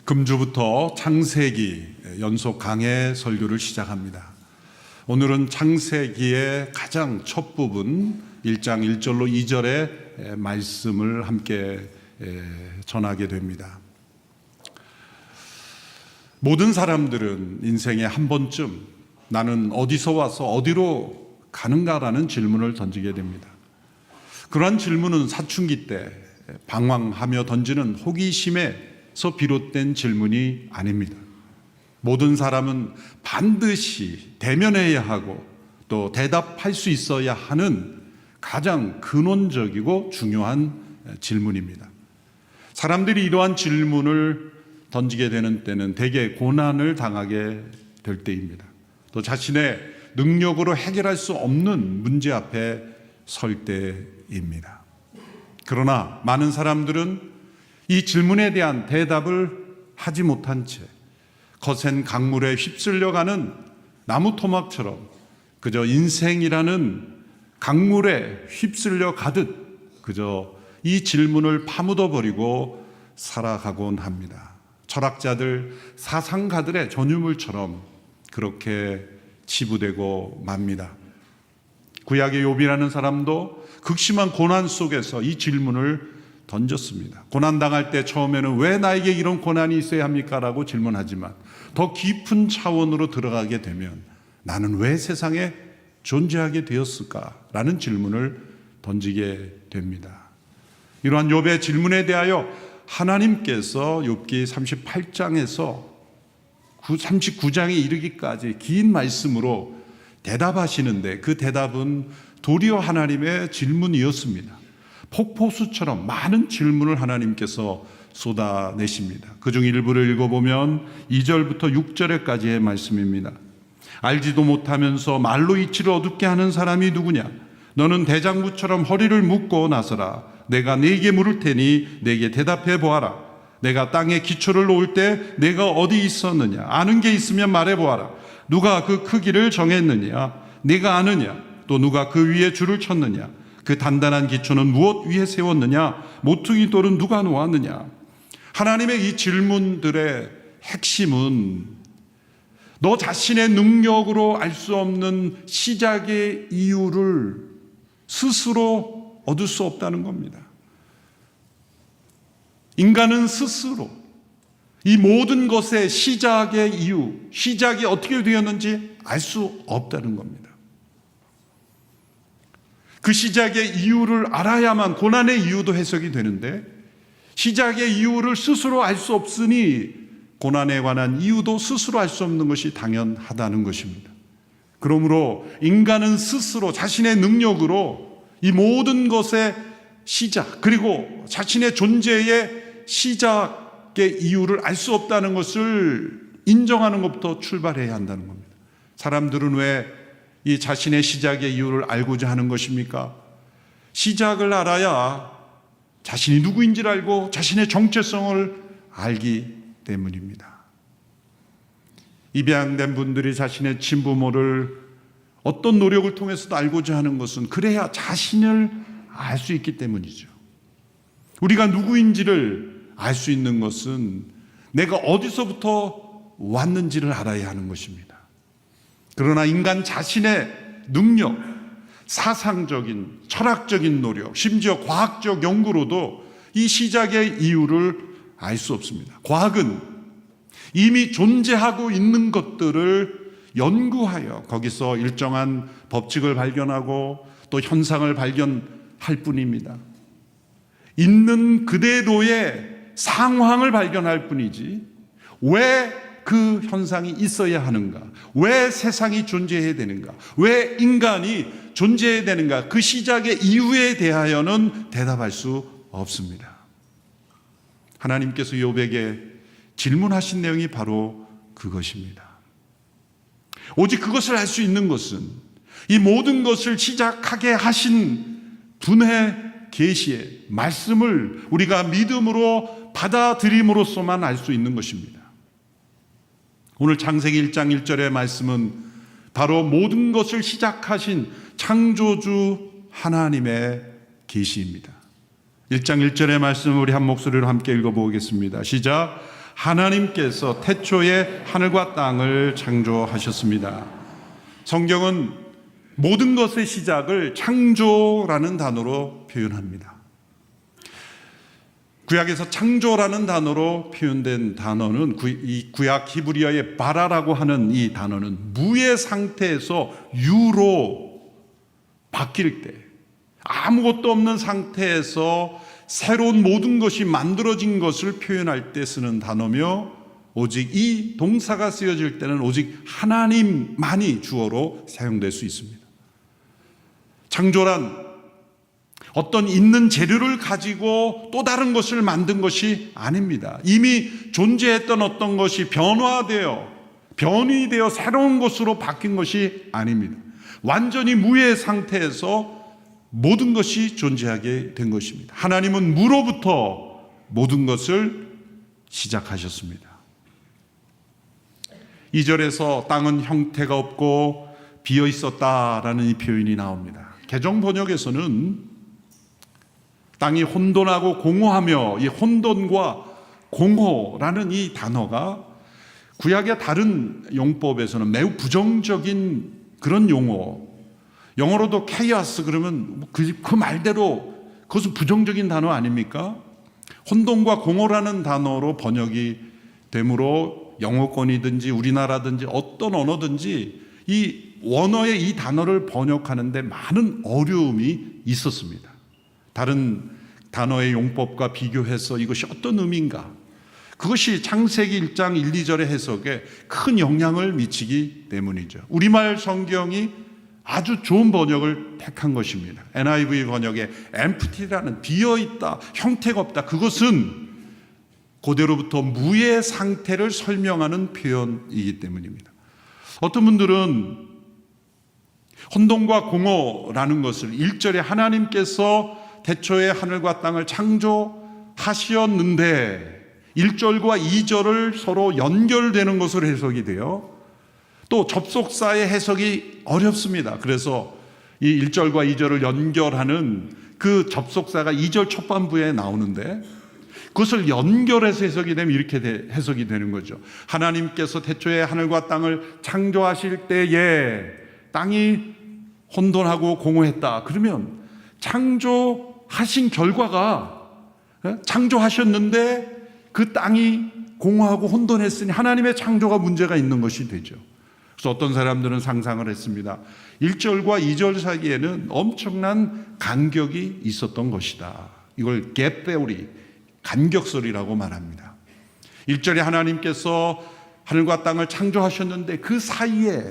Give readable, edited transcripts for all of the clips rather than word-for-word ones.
금주부터 창세기 연속 강해 설교를 시작합니다. 오늘은 창세기의 가장 첫 부분 1장 1절로 2절의 말씀을 함께 전하게 됩니다. 모든 사람들은 인생에 한 번쯤 나는 어디서 와서 어디로 가는가라는 질문을 던지게 됩니다. 그러한 질문은 사춘기 때 방황하며 던지는 호기심에서 비롯된 질문이 아닙니다. 모든 사람은 반드시 대면해야 하고 또 대답할 수 있어야 하는 가장 근원적이고 중요한 질문입니다. 사람들이 이러한 질문을 던지게 되는 때는 대개 고난을 당하게 될 때입니다. 또 자신의 능력으로 해결할 수 없는 문제 앞에 설 때입니다. 그러나 많은 사람들은 이 질문에 대한 대답을 하지 못한 채 거센 강물에 휩쓸려가는 나무 토막처럼 그저 인생이라는 강물에 휩쓸려 가듯 그저 이 질문을 파묻어 버리고 살아가곤 합니다. 철학자들, 사상가들의 전유물처럼 그렇게 치부되고 맙니다. 구약의 욥이라는 사람도 극심한 고난 속에서 이 질문을 던졌습니다. 고난당할 때 처음에는 왜 나에게 이런 고난이 있어야 합니까? 라고 질문하지만 더 깊은 차원으로 들어가게 되면 나는 왜 세상에 존재하게 되었을까? 라는 질문을 던지게 됩니다. 이러한 욥의 질문에 대하여 하나님께서 욥기 38장에서 39장에 이르기까지 긴 말씀으로 대답하시는데 그 대답은 도리어 하나님의 질문이었습니다. 폭포수처럼 많은 질문을 하나님께서 쏟아내십니다. 그중 일부를 읽어보면 2절부터 6절에까지의 말씀입니다. 알지도 못하면서 말로 이치를 어둡게 하는 사람이 누구냐? 너는 대장부처럼 허리를 묶고 나서라. 내가 네게 물을 테니 네게 대답해 보아라. 내가 땅에 기초를 놓을 때 내가 어디 있었느냐? 아는 게 있으면 말해 보아라. 누가 그 크기를 정했느냐? 네가 아느냐? 또 누가 그 위에 줄을 쳤느냐? 그 단단한 기초는 무엇 위에 세웠느냐? 모퉁이 돌은 누가 놓았느냐? 하나님의 이 질문들의 핵심은 너 자신의 능력으로 알 수 없는 시작의 이유를 스스로 얻을 수 없다는 겁니다. 인간은 스스로 이 모든 것의 시작의 이유, 시작이 어떻게 되었는지 알 수 없다는 겁니다. 그 시작의 이유를 알아야만 고난의 이유도 해석이 되는데 시작의 이유를 스스로 알 수 없으니 고난에 관한 이유도 스스로 알 수 없는 것이 당연하다는 것입니다. 그러므로 인간은 스스로 자신의 능력으로 이 모든 것의 시작 그리고 자신의 존재의 시작의 이유를 알 수 없다는 것을 인정하는 것부터 출발해야 한다는 겁니다. 사람들은 왜 이 자신의 시작의 이유를 알고자 하는 것입니까? 시작을 알아야 자신이 누구인지를 알고 자신의 정체성을 알기 때문입니다. 입양된 분들이 자신의 친부모를 어떤 노력을 통해서도 알고자 하는 것은 그래야 자신을 알 수 있기 때문이죠. 우리가 누구인지를 알 수 있는 것은 내가 어디서부터 왔는지를 알아야 하는 것입니다. 그러나 인간 자신의 능력, 사상적인, 철학적인 노력, 심지어 과학적 연구로도 이 시작의 이유를 알 수 없습니다. 과학은 이미 존재하고 있는 것들을 연구하여 거기서 일정한 법칙을 발견하고 또 현상을 발견할 뿐입니다. 있는 그대로의 상황을 발견할 뿐이지 왜 그 현상이 있어야 하는가? 왜 세상이 존재해야 되는가? 왜 인간이 존재해야 되는가? 그 시작의 이유에 대하여는 대답할 수 없습니다. 하나님께서 욥에게 질문하신 내용이 바로 그것입니다. 오직 그것을 알 수 있는 것은 이 모든 것을 시작하게 하신 분의 계시의 말씀을 우리가 믿음으로 받아들임으로써만 알 수 있는 것입니다. 오늘 창세기 1장 1절의 말씀은 바로 모든 것을 시작하신 창조주 하나님의 계시입니다. 1장 1절의 말씀을 우리 한 목소리로 함께 읽어보겠습니다. 시작. 하나님께서 태초에 하늘과 땅을 창조하셨습니다. 성경은 모든 것의 시작을 창조라는 단어로 표현합니다. 구약에서 창조라는 단어로 표현된 단어는 이 구약 히브리어의 바라라고 하는 이 단어는 무의 상태에서 유로 바뀔 때, 아무것도 없는 상태에서 새로운 모든 것이 만들어진 것을 표현할 때 쓰는 단어며, 오직 이 동사가 쓰여질 때는 오직 하나님만이 주어로 사용될 수 있습니다. 창조란 어떤 있는 재료를 가지고 또 다른 것을 만든 것이 아닙니다. 이미 존재했던 어떤 것이 변이 되어 새로운 것으로 바뀐 것이 아닙니다. 완전히 무의 상태에서 모든 것이 존재하게 된 것입니다. 하나님은 무로부터 모든 것을 시작하셨습니다. 2절에서 땅은 형태가 없고 비어 있었다라는 이 표현이 나옵니다. 개정 번역에서는 땅이 혼돈하고 공허하며, 이 혼돈과 공허라는 이 단어가 구약의 다른 용법에서는 매우 부정적인 그런 용어, 영어로도 chaos 그러면 그 말대로 그것은 부정적인 단어 아닙니까? 혼돈과 공허라는 단어로 번역이 되므로 영어권이든지 우리나라든지 어떤 언어든지 이 원어의 이 단어를 번역하는데 많은 어려움이 있었습니다. 다른 단어의 용법과 비교해서 이것이 어떤 의미인가, 그것이 창세기 1장 1, 2절의 해석에 큰 영향을 미치기 때문이죠. 우리말 성경이 아주 좋은 번역을 택한 것입니다. NIV 번역에 empty라는 비어있다, 형태가 없다, 그것은 고대로부터 무의 상태를 설명하는 표현이기 때문입니다. 어떤 분들은 혼돈과 공허라는 것을 1절에 하나님께서 태초에 하늘과 땅을 창조하셨는데 1절과 2절을 서로 연결되는 것으로 해석이 돼요. 또 접속사의 해석이 어렵습니다. 그래서 이 1절과 2절을 연결하는 그 접속사가 2절 초반부에 나오는데 그것을 연결해서 해석이 되면 이렇게 해석이 되는 거죠. 하나님께서 태초에 하늘과 땅을 창조하실 때에 땅이 혼돈하고 공허했다. 그러면 창조하신 결과가, 창조하셨는데 그 땅이 공허하고 혼돈했으니 하나님의 창조가 문제가 있는 것이 되죠. 그래서 어떤 사람들은 상상을 했습니다. 1절과 2절 사이에는 엄청난 간격이 있었던 것이다. 이걸 갭 theory, 간격설이라고 말합니다. 1절에 하나님께서 하늘과 땅을 창조하셨는데 그 사이에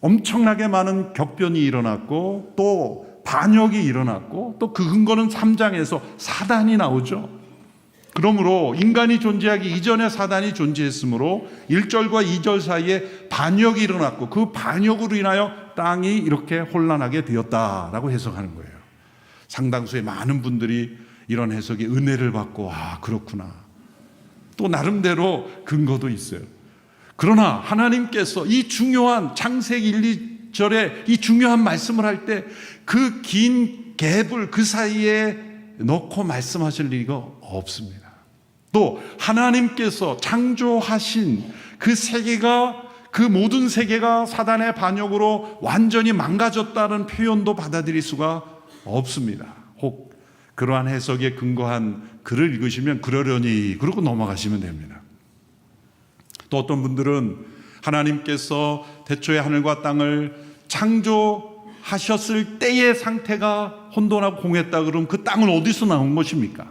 엄청나게 많은 격변이 일어났고 또 반역이 일어났고 또 그 근거는 3장에서 사단이 나오죠. 그러므로 인간이 존재하기 이전에 사단이 존재했으므로 1절과 2절 사이에 반역이 일어났고 그 반역으로 인하여 땅이 이렇게 혼란하게 되었다라고 해석하는 거예요. 상당수의 많은 분들이 이런 해석에 은혜를 받고 그렇구나, 또 나름대로 근거도 있어요. 그러나 하나님께서 이 중요한 창세기 1, 2절에 이 중요한 말씀을 할 때 그 긴 갭을 그 사이에 넣고 말씀하실 리가 없습니다. 또 하나님께서 창조하신 그 세계가, 그 모든 세계가 사단의 반역으로 완전히 망가졌다는 표현도 받아들일 수가 없습니다. 혹 그러한 해석에 근거한 글을 읽으시면 그러려니 그러고 넘어가시면 됩니다. 또 어떤 분들은 하나님께서 태초에 하늘과 땅을 창조하셨을 때의 상태가 혼돈하고 공했다 그러면 그 땅은 어디서 나온 것입니까?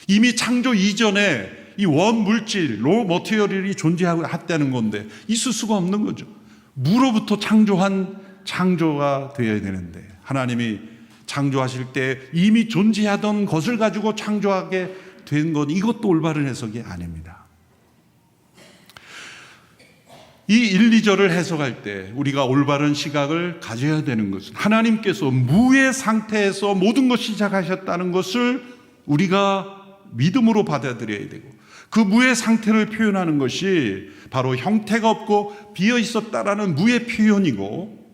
이미 창조 이전에 이 원물질, 로 머티리얼이 존재했다는 건데 있을 수가 없는 거죠. 무로부터 창조한 창조가 되어야 되는데 하나님이 창조하실 때 이미 존재하던 것을 가지고 창조하게 된 건 이것도 올바른 해석이 아닙니다. 이 1, 2절을 해석할 때 우리가 올바른 시각을 가져야 되는 것은 하나님께서 무의 상태에서 모든 것을 시작하셨다는 것을 우리가 믿음으로 받아들여야 되고, 그 무의 상태를 표현하는 것이 바로 형태가 없고 비어 있었다라는 무의 표현이고,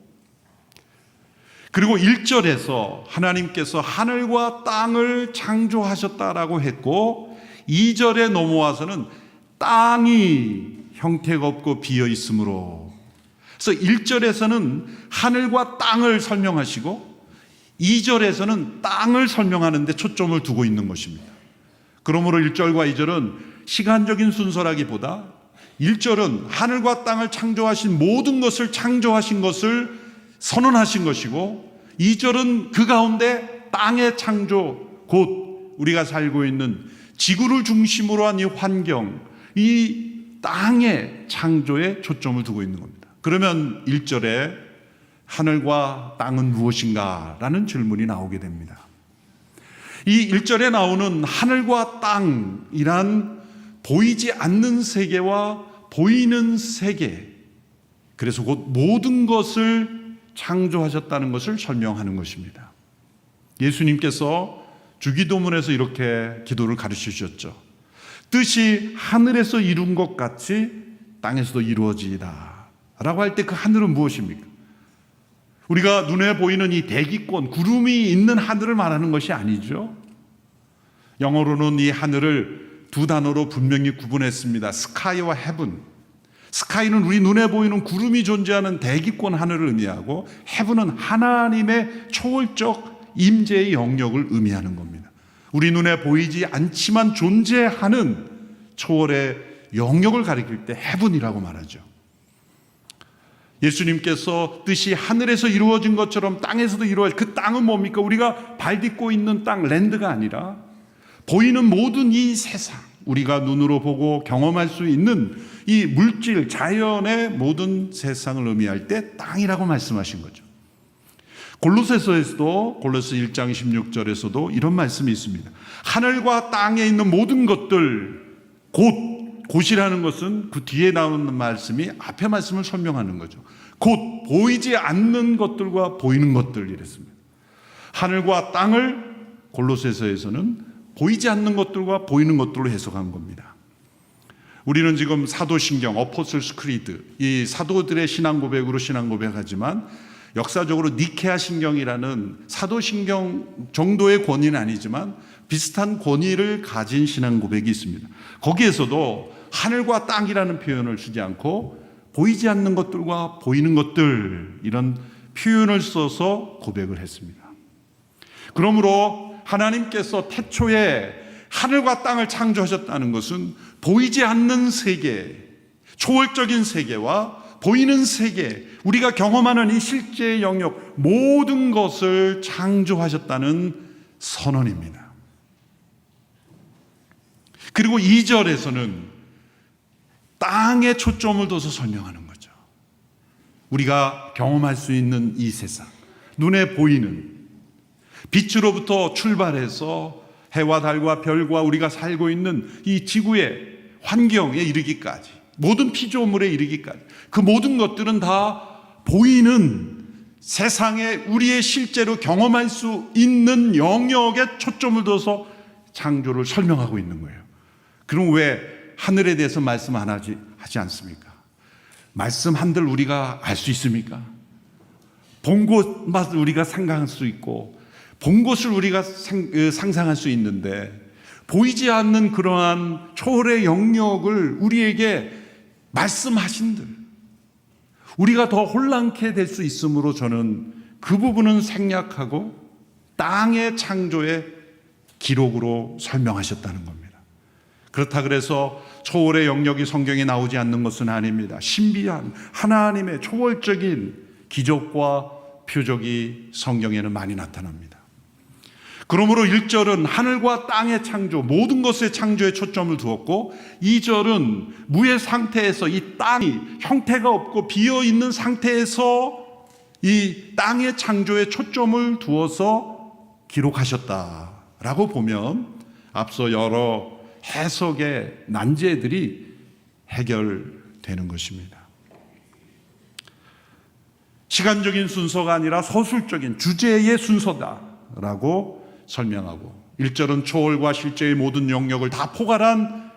그리고 1절에서 하나님께서 하늘과 땅을 창조하셨다라고 했고 2절에 넘어와서는 땅이 형태가 없고 비어 있으므로. 그래서 1절에서는 하늘과 땅을 설명하시고 2절에서는 땅을 설명하는데 초점을 두고 있는 것입니다. 그러므로 1절과 2절은 시간적인 순서라기보다 1절은 하늘과 땅을 창조하신 모든 것을 창조하신 것을 선언하신 것이고 2절은 그 가운데 땅의 창조, 곧 우리가 살고 있는 지구를 중심으로 한 이 환경, 이 땅의 창조에 초점을 두고 있는 겁니다. 그러면 1절에 하늘과 땅은 무엇인가? 라는 질문이 나오게 됩니다. 이 1절에 나오는 하늘과 땅이란 보이지 않는 세계와 보이는 세계, 그래서 곧 모든 것을 창조하셨다는 것을 설명하는 것입니다. 예수님께서 주기도문에서 이렇게 기도를 가르쳐 주셨죠. 뜻이 하늘에서 이룬 것 같이 땅에서도 이루어지이다 라고 할 때 그 하늘은 무엇입니까? 우리가 눈에 보이는 이 대기권, 구름이 있는 하늘을 말하는 것이 아니죠. 영어로는 이 하늘을 두 단어로 분명히 구분했습니다. 스카이와 헤븐. 스카이는 우리 눈에 보이는 구름이 존재하는 대기권 하늘을 의미하고, 헤븐은 하나님의 초월적 임재의 영역을 의미하는 겁니다. 우리 눈에 보이지 않지만 존재하는 초월의 영역을 가리킬 때 헤븐이라고 말하죠. 예수님께서 뜻이 하늘에서 이루어진 것처럼 땅에서도 이루어진, 그 땅은 뭡니까? 우리가 발 딛고 있는 땅, 랜드가 아니라 보이는 모든 이 세상, 우리가 눈으로 보고 경험할 수 있는 이 물질, 자연의 모든 세상을 의미할 때 땅이라고 말씀하신 거죠. 골로새서에서도, 골로새 1장 16절에서도 이런 말씀이 있습니다. 하늘과 땅에 있는 모든 것들, 곧이라는 것은 그 뒤에 나오는 말씀이 앞에 말씀을 설명하는 거죠. 곧 보이지 않는 것들과 보이는 것들, 이랬습니다. 하늘과 땅을 골로새서에서는 보이지 않는 것들과 보이는 것들로 해석한 겁니다. 우리는 지금 사도신경, 어포슬스 크리드, 이 사도들의 신앙 고백으로 신앙 고백하지만 역사적으로 니케아 신경이라는 사도신경 정도의 권위는 아니지만 비슷한 권위를 가진 신앙 고백이 있습니다. 거기에서도 하늘과 땅이라는 표현을 쓰지 않고 보이지 않는 것들과 보이는 것들, 이런 표현을 써서 고백을 했습니다. 그러므로 하나님께서 태초에 하늘과 땅을 창조하셨다는 것은 보이지 않는 세계, 초월적인 세계와 보이는 세계, 우리가 경험하는 이 실제의 영역, 모든 것을 창조하셨다는 선언입니다. 그리고 2절에서는 땅에 초점을 둬서 설명하는 거죠. 우리가 경험할 수 있는 이 세상, 눈에 보이는 빛으로부터 출발해서 해와 달과 별과 우리가 살고 있는 이 지구의 환경에 이르기까지, 모든 피조물에 이르기까지, 그 모든 것들은 다 보이는 세상에 우리의 실제로 경험할 수 있는 영역에 초점을 둬서 창조를 설명하고 있는 거예요. 그럼 왜 하늘에 대해서 말씀 안 하지 않습니까? 말씀 한들 우리가 알 수 있습니까? 본 곳만 우리가 상상할 수 있고 본 것을 우리가 상상할 수 있는데, 보이지 않는 그러한 초월의 영역을 우리에게 말씀하신들, 우리가 더 혼란케 될 수 있으므로 저는 그 부분은 생략하고 땅의 창조의 기록으로 설명하셨다는 겁니다. 그렇다 그래서 초월의 영역이 성경에 나오지 않는 것은 아닙니다. 신비한 하나님의 초월적인 기적과 표적이 성경에는 많이 나타납니다. 그러므로 1절은 하늘과 땅의 창조, 모든 것의 창조에 초점을 두었고, 2절은 무의 상태에서 이 땅이 형태가 없고 비어있는 상태에서 이 땅의 창조에 초점을 두어서 기록하셨다라고 보면 앞서 여러 해석의 난제들이 해결되는 것입니다. 시간적인 순서가 아니라 서술적인 주제의 순서다라고 설명하고, 1절은 초월과 실제의 모든 영역을 다 포괄한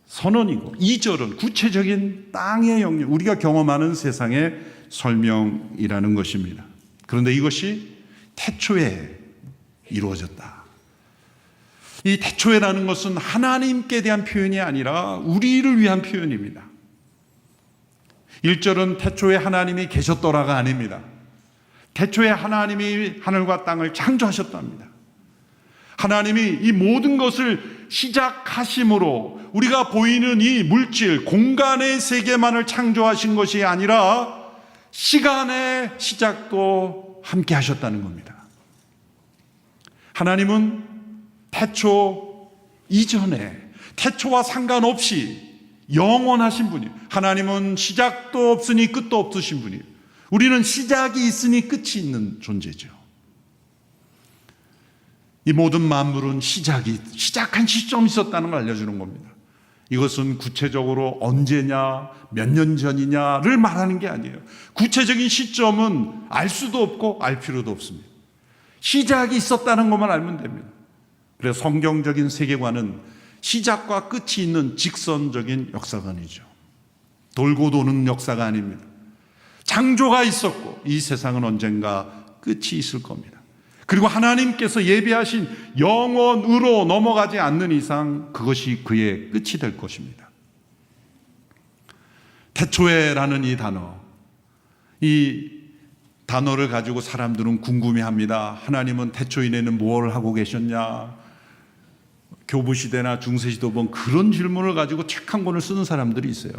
선언이고, 2절은 구체적인 땅의 영역, 우리가 경험하는 세상의 설명이라는 것입니다. 그런데 이것이 태초에 이루어졌다. 이 태초에라는 것은 하나님께 대한 표현이 아니라 우리를 위한 표현입니다. 1절은 태초에 하나님이 계셨더라가 아닙니다. 태초에 하나님이 하늘과 땅을 창조하셨답니다. 하나님이 이 모든 것을 시작하심으로 우리가 보이는 이 물질, 공간의 세계만을 창조하신 것이 아니라 시간의 시작도 함께 하셨다는 겁니다. 하나님은 태초 이전에 태초와 상관없이 영원하신 분이에요. 하나님은 시작도 없으니 끝도 없으신 분이에요. 우리는 시작이 있으니 끝이 있는 존재죠. 이 모든 만물은 시작한 시점이 있었다는 걸 알려주는 겁니다. 이것은 구체적으로 언제냐, 몇 년 전이냐를 말하는 게 아니에요. 구체적인 시점은 알 수도 없고 알 필요도 없습니다. 시작이 있었다는 것만 알면 됩니다. 그래서 성경적인 세계관은 시작과 끝이 있는 직선적인 역사관이죠. 돌고 도는 역사가 아닙니다. 창조가 있었고 이 세상은 언젠가 끝이 있을 겁니다. 그리고 하나님께서 예비하신 영원으로 넘어가지 않는 이상 그것이 그의 끝이 될 것입니다. 태초에라는 이 단어를 가지고 사람들은 궁금해합니다. 하나님은 태초인에는 뭘 하고 계셨냐? 교부시대나 중세시대 보면 그런 질문을 가지고 책 한 권을 쓰는 사람들이 있어요.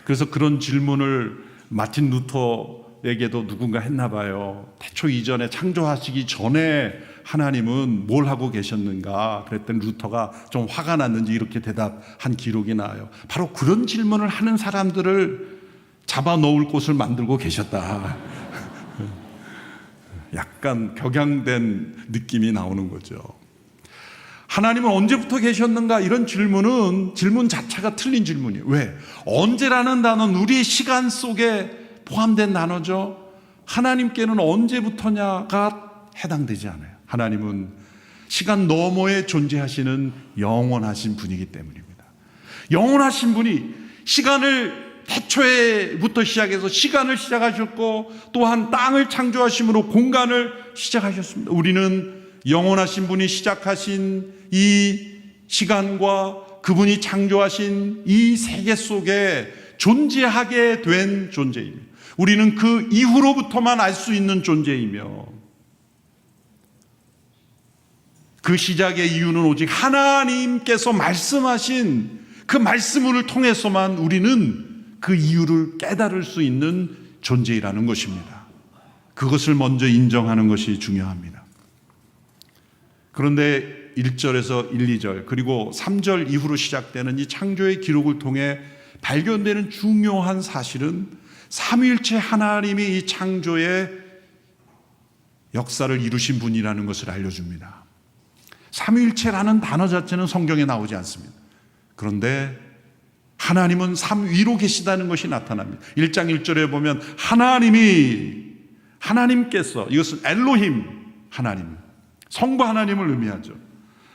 그래서 그런 질문을 마틴 루터에게도 누군가 했나 봐요. 태초 이전에 창조하시기 전에 하나님은 뭘 하고 계셨는가? 그랬더니 루터가 좀 화가 났는지 이렇게 대답한 기록이 나와요. 바로 그런 질문을 하는 사람들을 잡아놓을 곳을 만들고 계셨다. 약간 격양된 느낌이 나오는 거죠. 하나님은 언제부터 계셨는가? 이런 질문 자체가 틀린 질문이에요. 왜? 언제라는 단어는 우리의 시간 속에 포함된 단어죠. 하나님께는 언제부터냐가 해당되지 않아요. 하나님은 시간 너머에 존재하시는 영원하신 분이기 때문입니다. 영원하신 분이 시간을 태초에부터 시작해서 시간을 시작하셨고 또한 땅을 창조하심으로 공간을 시작하셨습니다. 우리는 영원하신 분이 시작하신 이 시간과 그분이 창조하신 이 세계 속에 존재하게 된 존재입니다. 우리는 그 이후로부터만 알 수 있는 존재이며 그 시작의 이유는 오직 하나님께서 말씀하신 그 말씀을 통해서만 우리는 그 이유를 깨달을 수 있는 존재이라는 것입니다. 그것을 먼저 인정하는 것이 중요합니다. 그런데 1절에서 1, 2절 그리고 3절 이후로 시작되는 이 창조의 기록을 통해 발견되는 중요한 사실은 삼위일체 하나님이 이 창조의 역사를 이루신 분이라는 것을 알려줍니다. 삼위일체라는 단어 자체는 성경에 나오지 않습니다. 그런데 하나님은 삼위로 계시다는 것이 나타납니다. 1장 1절에 보면 하나님께서 이것은 엘로힘 하나님, 성부 하나님을 의미하죠.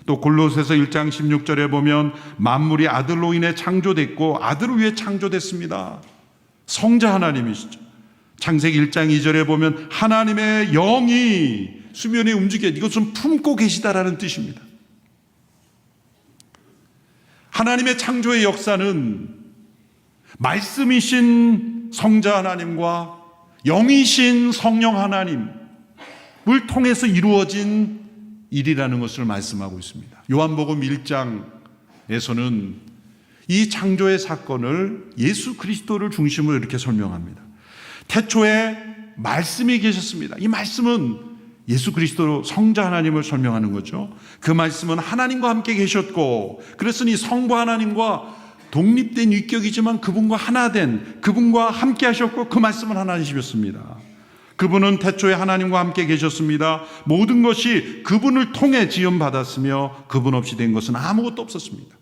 또 골로새서 1장 16절에 보면 만물이 아들로 인해 창조됐고 아들을 위해 창조됐습니다. 성자 하나님이시죠. 창세기 1장 2절에 보면 하나님의 영이 수면에 움직여 이것은 품고 계시다라는 뜻입니다. 하나님의 창조의 역사는 말씀이신 성자 하나님과 영이신 성령 하나님을 통해서 이루어진 일이라는 것을 말씀하고 있습니다. 요한복음 1장에서는 이 창조의 사건을 예수 그리스도를 중심으로 이렇게 설명합니다. 태초에 말씀이 계셨습니다. 이 말씀은 예수 그리스도 성자 하나님을 설명하는 거죠. 그 말씀은 하나님과 함께 계셨고 그랬으니 성부 하나님과 독립된 위격이지만 그분과 하나된 그분과 함께 하셨고 그 말씀은 하나님이셨습니다. 그분은 태초에 하나님과 함께 계셨습니다. 모든 것이 그분을 통해 지음받았으며 그분 없이 된 것은 아무것도 없었습니다.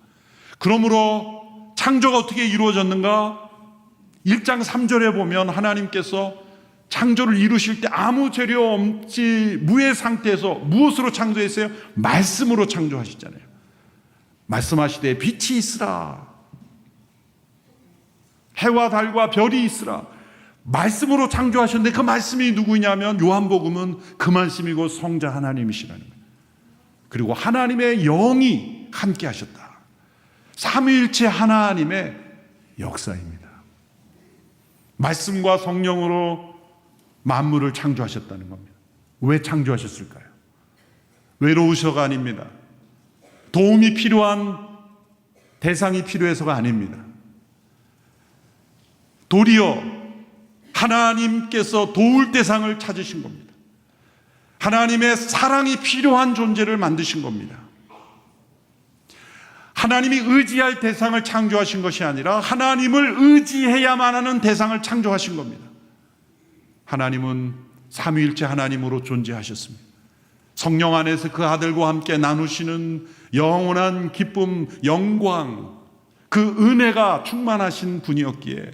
그러므로 창조가 어떻게 이루어졌는가? 1장 3절에 보면 하나님께서 창조를 이루실 때 아무 재료 없이 무의 상태에서 무엇으로 창조했어요? 말씀으로 창조하시잖아요. 말씀하시되 빛이 있으라. 해와 달과 별이 있으라. 말씀으로 창조하셨는데 그 말씀이 누구냐면 요한복음은 그 말씀이고 성자 하나님이시라는 거예요. 그리고 하나님의 영이 함께 하셨다. 삼위일체 하나님의 역사입니다. 말씀과 성령으로 만물을 창조하셨다는 겁니다. 왜 창조하셨을까요? 외로우셔가 아닙니다. 도움이 필요한 대상이 필요해서가 아닙니다. 도리어 하나님께서 도울 대상을 찾으신 겁니다. 하나님의 사랑이 필요한 존재를 만드신 겁니다. 하나님이 의지할 대상을 창조하신 것이 아니라 하나님을 의지해야만 하는 대상을 창조하신 겁니다. 하나님은 삼위일체 하나님으로 존재하셨습니다. 성령 안에서 그 아들과 함께 나누시는 영원한 기쁨, 영광, 그 은혜가 충만하신 분이었기에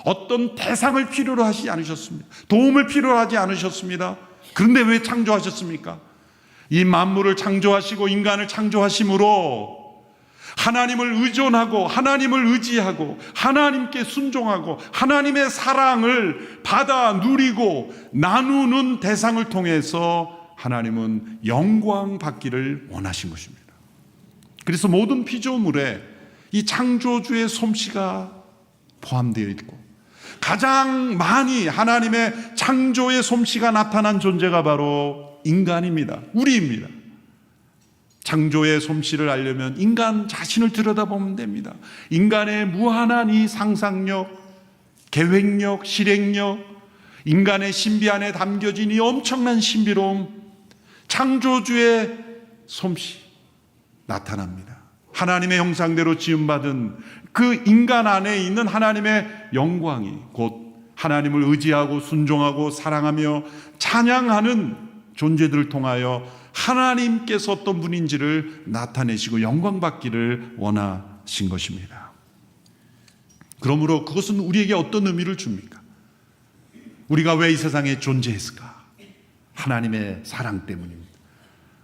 어떤 대상을 필요로 하지 않으셨습니다. 도움을 필요로 하지 않으셨습니다. 그런데 왜 창조하셨습니까? 이 만물을 창조하시고 인간을 창조하심으로 하나님을 의존하고 하나님을 의지하고 하나님께 순종하고 하나님의 사랑을 받아 누리고 나누는 대상을 통해서 하나님은 영광 받기를 원하신 것입니다. 그래서 모든 피조물에 이 창조주의 솜씨가 포함되어 있고 가장 많이 하나님의 창조의 솜씨가 나타난 존재가 바로 인간입니다. 우리입니다. 창조의 솜씨를 알려면 인간 자신을 들여다보면 됩니다. 인간의 무한한 이 상상력, 계획력, 실행력, 인간의 신비 안에 담겨진 이 엄청난 신비로움, 창조주의 솜씨 나타납니다. 하나님의 형상대로 지음받은 그 인간 안에 있는 하나님의 영광이 곧 하나님을 의지하고 순종하고 사랑하며 찬양하는 존재들을 통하여 하나님께서 어떤 분인지를 나타내시고 영광받기를 원하신 것입니다. 그러므로 그것은 우리에게 어떤 의미를 줍니까? 우리가 왜 이 세상에 존재했을까? 하나님의 사랑 때문입니다.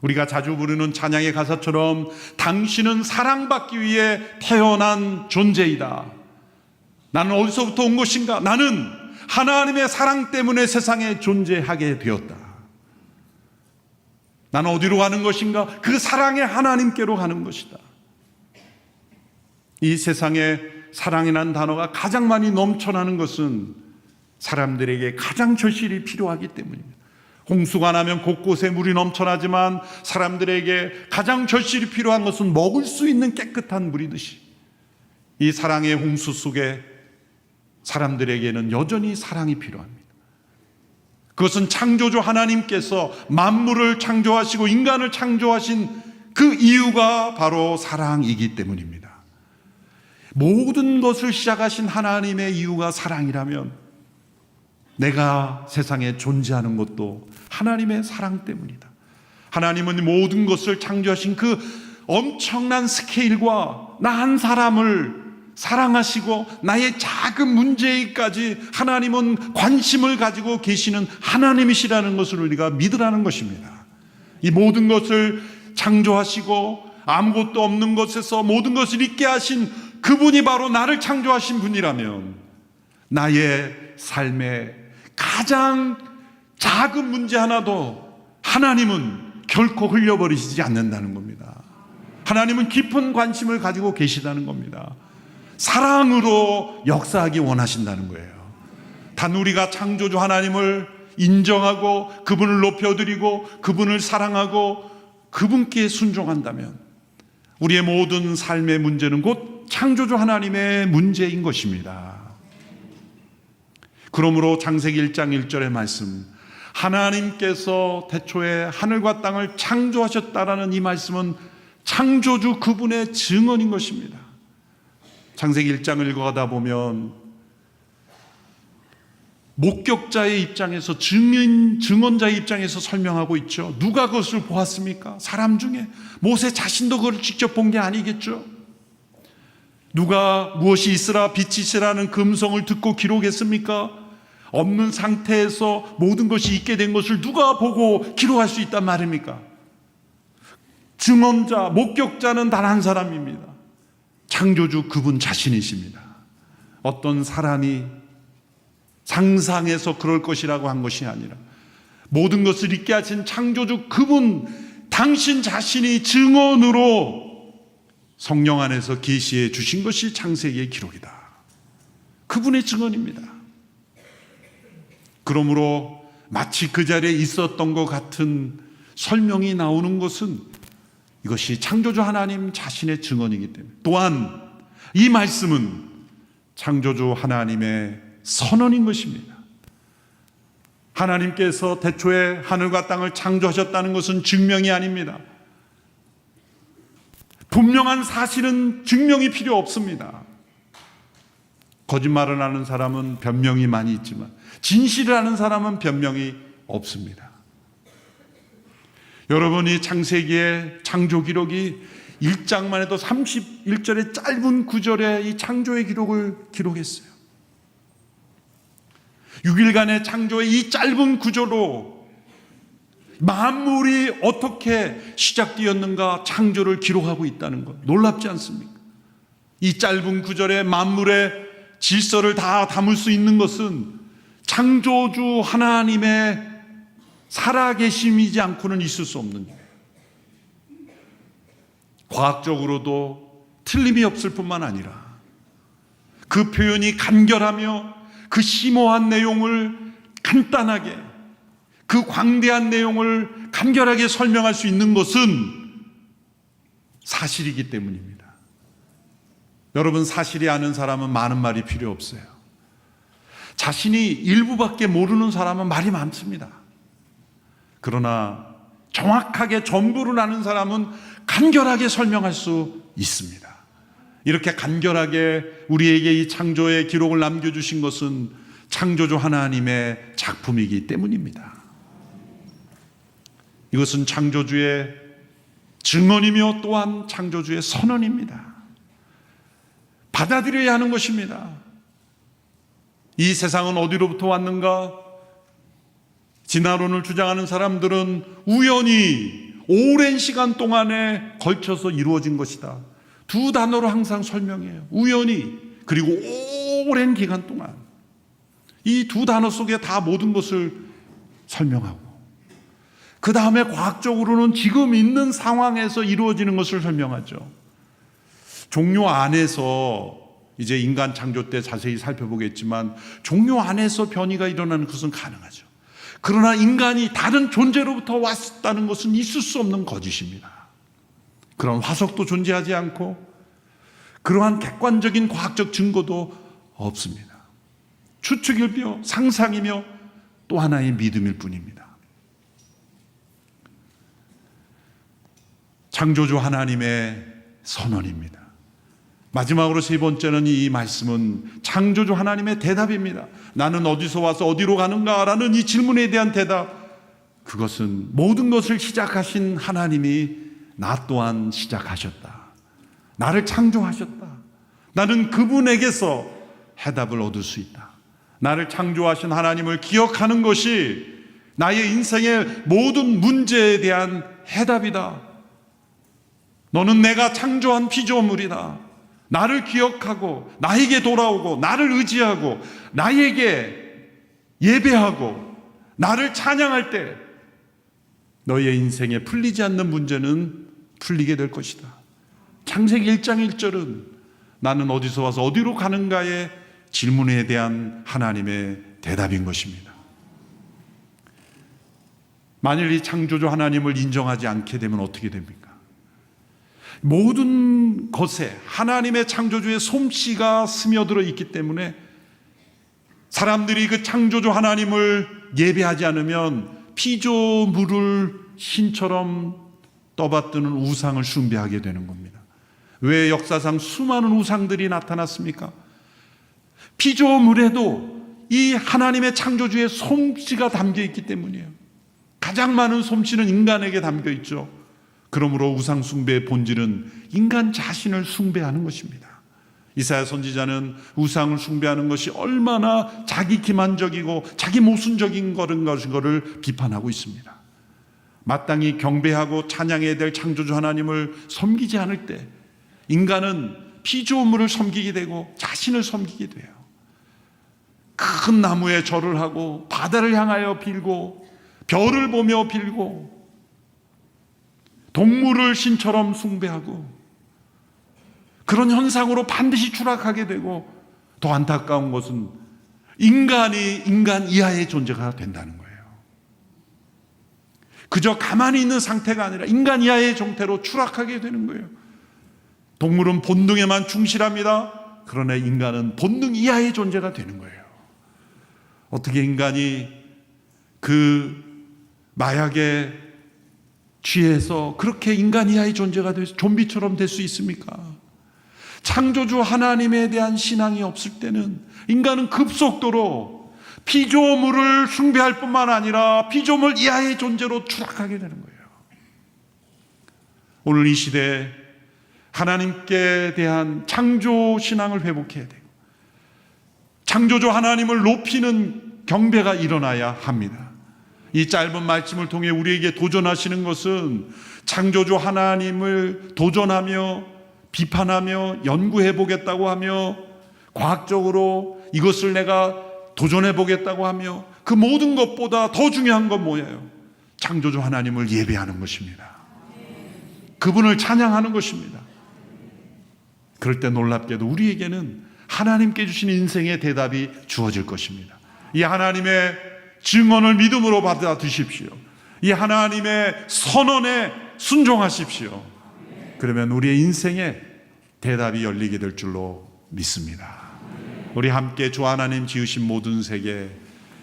우리가 자주 부르는 찬양의 가사처럼 당신은 사랑받기 위해 태어난 존재이다. 나는 어디서부터 온 것인가? 나는 하나님의 사랑 때문에 세상에 존재하게 되었다. 나는 어디로 가는 것인가? 그 사랑의 하나님께로 가는 것이다. 이 세상에 사랑이라는 단어가 가장 많이 넘쳐나는 것은 사람들에게 가장 절실히 필요하기 때문입니다. 홍수가 나면 곳곳에 물이 넘쳐나지만 사람들에게 가장 절실히 필요한 것은 먹을 수 있는 깨끗한 물이듯이 이 사랑의 홍수 속에 사람들에게는 여전히 사랑이 필요합니다. 그것은 창조주 하나님께서 만물을 창조하시고 인간을 창조하신 그 이유가 바로 사랑이기 때문입니다. 모든 것을 시작하신 하나님의 이유가 사랑이라면 내가 세상에 존재하는 것도 하나님의 사랑 때문이다. 하나님은 모든 것을 창조하신 그 엄청난 스케일과 나 한 사람을 사랑하시고 나의 작은 문제까지 하나님은 관심을 가지고 계시는 하나님이시라는 것을 우리가 믿으라는 것입니다. 이 모든 것을 창조하시고 아무것도 없는 것에서 모든 것을 있게 하신 그분이 바로 나를 창조하신 분이라면 나의 삶에 가장 작은 문제 하나도 하나님은 결코 흘려버리시지 않는다는 겁니다. 하나님은 깊은 관심을 가지고 계시다는 겁니다. 사랑으로 역사하기 원하신다는 거예요. 단 우리가 창조주 하나님을 인정하고 그분을 높여드리고 그분을 사랑하고 그분께 순종한다면 우리의 모든 삶의 문제는 곧 창조주 하나님의 문제인 것입니다. 그러므로 창세기 1장 1절의 말씀, 하나님께서 태초에 하늘과 땅을 창조하셨다라는 이 말씀은 창조주 그분의 증언인 것입니다. 창세기 1장을 읽어가다 보면 목격자의 입장에서 증언자의 입장에서 설명하고 있죠. 누가 그것을 보았습니까? 사람 중에 모세 자신도 그걸 직접 본 게 아니겠죠. 누가 무엇이 있으라 빛이 있으라는 그 음성을 듣고 기록했습니까? 없는 상태에서 모든 것이 있게 된 것을 누가 보고 기록할 수 있단 말입니까? 증언자, 목격자는 단 한 사람입니다. 창조주 그분 자신이십니다. 어떤 사람이 상상해서 그럴 것이라고 한 것이 아니라 모든 것을 있게 하신 창조주 그분 당신 자신이 증언으로 성령 안에서 계시해 주신 것이 창세기의 기록이다. 그분의 증언입니다. 그러므로 마치 그 자리에 있었던 것 같은 설명이 나오는 것은 이것이 창조주 하나님 자신의 증언이기 때문에, 또한 이 말씀은 창조주 하나님의 선언인 것입니다. 하나님께서 태초에 하늘과 땅을 창조하셨다는 것은 증명이 아닙니다. 분명한 사실은 증명이 필요 없습니다. 거짓말을 하는 사람은 변명이 많이 있지만 진실을 하는 사람은 변명이 없습니다. 여러분이 창세기의 창조 기록이 1장만 해도 31절의 짧은 구절에 이 창조의 기록을 기록했어요. 6일간의 창조의 이 짧은 구조로 만물이 어떻게 시작되었는가 창조를 기록하고 있다는 것, 놀랍지 않습니까? 이 짧은 구절에 만물의 질서를 다 담을 수 있는 것은 창조주 하나님의 살아계심이지 않고는 있을 수 없는 거예요. 과학적으로도 틀림이 없을 뿐만 아니라 그 표현이 간결하며 그 심오한 내용을 간단하게, 그 광대한 내용을 간결하게 설명할 수 있는 것은 사실이기 때문입니다. 여러분, 사실이 아는 사람은 많은 말이 필요 없어요. 자신이 일부밖에 모르는 사람은 말이 많습니다. 그러나 정확하게 전부를 아는 사람은 간결하게 설명할 수 있습니다. 이렇게 간결하게 우리에게 이 창조의 기록을 남겨주신 것은 창조주 하나님의 작품이기 때문입니다. 이것은 창조주의 증언이며 또한 창조주의 선언입니다. 받아들여야 하는 것입니다. 이 세상은 어디로부터 왔는가? 진화론을 주장하는 사람들은 우연히 오랜 시간 동안에 걸쳐서 이루어진 것이다. 두 단어로 항상 설명해요. 우연히, 그리고 오랜 기간 동안. 이 두 단어 속에 다 모든 것을 설명하고, 그 다음에 과학적으로는 지금 있는 상황에서 이루어지는 것을 설명하죠. 종료 안에서 이제 인간 창조 때 자세히 살펴보겠지만 종료 안에서 변이가 일어나는 것은 가능하죠. 그러나 인간이 다른 존재로부터 왔다는 것은 있을 수 없는 거짓입니다. 그런 화석도 존재하지 않고 그러한 객관적인 과학적 증거도 없습니다. 추측이며 상상이며 또 하나의 믿음일 뿐입니다. 창조주 하나님의 선언입니다. 마지막으로 세 번째는 이 말씀은 창조주 하나님의 대답입니다. 나는 어디서 와서 어디로 가는가? 라는 이 질문에 대한 대답, 그것은 모든 것을 시작하신 하나님이 나 또한 시작하셨다. 나를 창조하셨다. 나는 그분에게서 해답을 얻을 수 있다. 나를 창조하신 하나님을 기억하는 것이 나의 인생의 모든 문제에 대한 해답이다. 너는 내가 창조한 피조물이다. 나를 기억하고 나에게 돌아오고 나를 의지하고 나에게 예배하고 나를 찬양할 때 너의 인생에 풀리지 않는 문제는 풀리게 될 것이다. 창세기 1장 1절은 나는 어디서 와서 어디로 가는가의 질문에 대한 하나님의 대답인 것입니다. 만일 이 창조주 하나님을 인정하지 않게 되면 어떻게 됩니까? 모든 것에 하나님의 창조주의 솜씨가 스며들어 있기 때문에 사람들이 그 창조주 하나님을 예배하지 않으면 피조물을 신처럼 떠받드는 우상을 숭배하게 되는 겁니다. 왜 역사상 수많은 우상들이 나타났습니까? 피조물에도 이 하나님의 창조주의 솜씨가 담겨 있기 때문이에요. 가장 많은 솜씨는 인간에게 담겨 있죠. 그러므로 우상 숭배의 본질은 인간 자신을 숭배하는 것입니다. 이사야 선지자는 우상을 숭배하는 것이 얼마나 자기 기만적이고 자기 모순적인 것을 비판하고 있습니다. 마땅히 경배하고 찬양해야 될 창조주 하나님을 섬기지 않을 때 인간은 피조물을 섬기게 되고 자신을 섬기게 돼요. 큰 나무에 절을 하고 바다를 향하여 빌고 별을 보며 빌고 동물을 신처럼 숭배하고 그런 현상으로 반드시 추락하게 되고, 더 안타까운 것은 인간이 인간 이하의 존재가 된다는 거예요. 그저 가만히 있는 상태가 아니라 인간 이하의 정태로 추락하게 되는 거예요. 동물은 본능에만 충실합니다. 그러나 인간은 본능 이하의 존재가 되는 거예요. 어떻게 인간이 그 마약에 취해서 그렇게 인간 이하의 존재가 돼서 좀비처럼 될 수 있습니까? 창조주 하나님에 대한 신앙이 없을 때는 인간은 급속도로 피조물을 숭배할 뿐만 아니라 피조물 이하의 존재로 추락하게 되는 거예요. 오늘 이 시대에 하나님께 대한 창조 신앙을 회복해야 되고, 창조주 하나님을 높이는 경배가 일어나야 합니다. 이 짧은 말씀을 통해 우리에게 도전하시는 것은 창조주 하나님을 도전하며 비판하며 연구해 보겠다고 하며 과학적으로 이것을 내가 도전해 보겠다고 하며 그 모든 것보다 더 중요한 건 뭐예요? 창조주 하나님을 예배하는 것입니다. 그분을 찬양하는 것입니다. 그럴 때 놀랍게도 우리에게는 하나님께 주신 인생의 대답이 주어질 것입니다. 이 하나님의 증언을 믿음으로 받아드십시오. 이 하나님의 선언에 순종하십시오. 그러면 우리의 인생에 대답이 열리게 될 줄로 믿습니다. 우리 함께 주 하나님 지으신 모든 세계,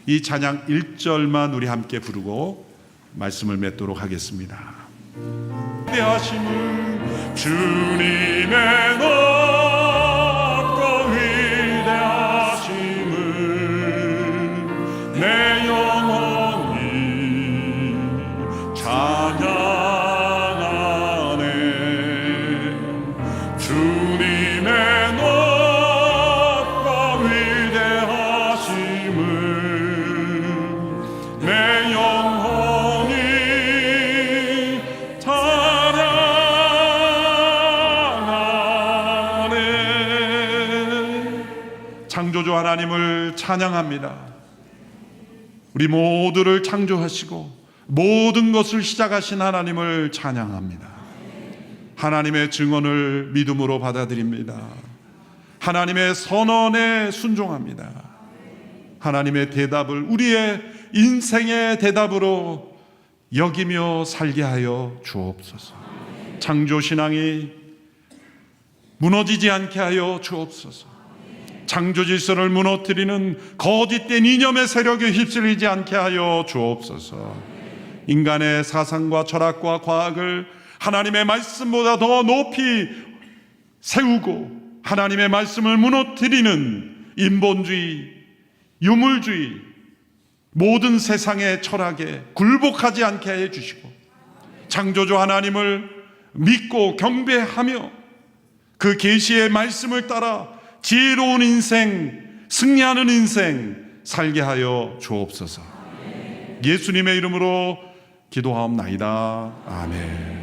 이 찬양 1절만 우리 함께 부르고 말씀을 맺도록 하겠습니다. 위대하심을 주님의 높고 위대하심을 내 영혼이 찬양하네. 주님의 높고 위대하심을 내 영혼이 창조주 하나님을 찬양합니다. 우리 모두를 창조하시고 모든 것을 시작하신 하나님을 찬양합니다. 하나님의 증언을 믿음으로 받아들입니다. 하나님의 선언에 순종합니다. 하나님의 대답을 우리의 인생의 대답으로 여기며 살게 하여 주옵소서. 창조신앙이 무너지지 않게 하여 주옵소서. 창조 질서를 무너뜨리는 거짓된 이념의 세력에 휩쓸리지 않게 하여 주옵소서. 인간의 사상과 철학과 과학을 하나님의 말씀보다 더 높이 세우고 하나님의 말씀을 무너뜨리는 인본주의, 유물주의, 모든 세상의 철학에 굴복하지 않게 해 주시고 창조주 하나님을 믿고 경배하며 그 계시의 말씀을 따라 지혜로운 인생, 승리하는 인생 살게 하여 주옵소서. 예수님의 이름으로 기도하옵나이다. 아멘.